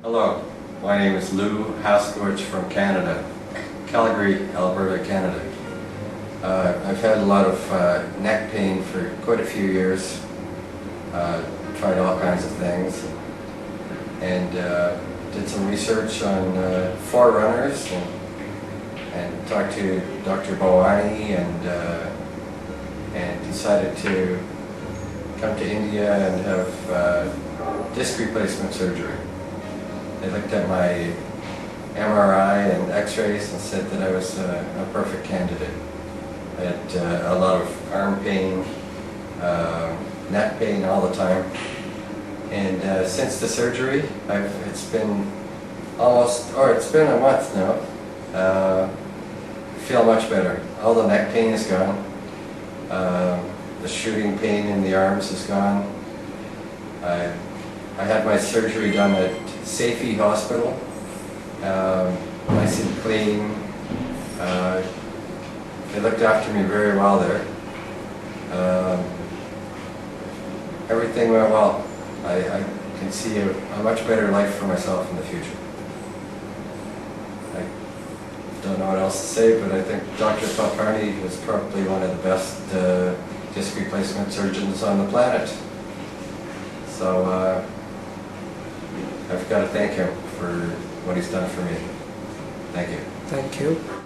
Hello, my name is Lou Heskewich from Canada, Calgary, Alberta, Canada. I've had a lot of neck pain for quite a few years, tried all kinds of things, and did some research on forerunners and talked to Dr. Bhawani and decided to come to India and have disc replacement surgery. They looked at my MRI and x-rays and said that I was a perfect candidate. I had a lot of arm pain, neck pain all the time. And since the surgery, it's been a month now. I feel much better. All the neck pain is gone. The shooting pain in the arms is gone. I had my surgery done at Heskewich Hospital. Nice and clean. They looked after me very well there. Everything went well. I can see a much better life for myself in the future. I don't know what else to say, but I think Dr. Bhawani was probably one of the best disc replacement surgeons on the planet. So I've got to thank him for what he's done for me. Thank you. Thank you.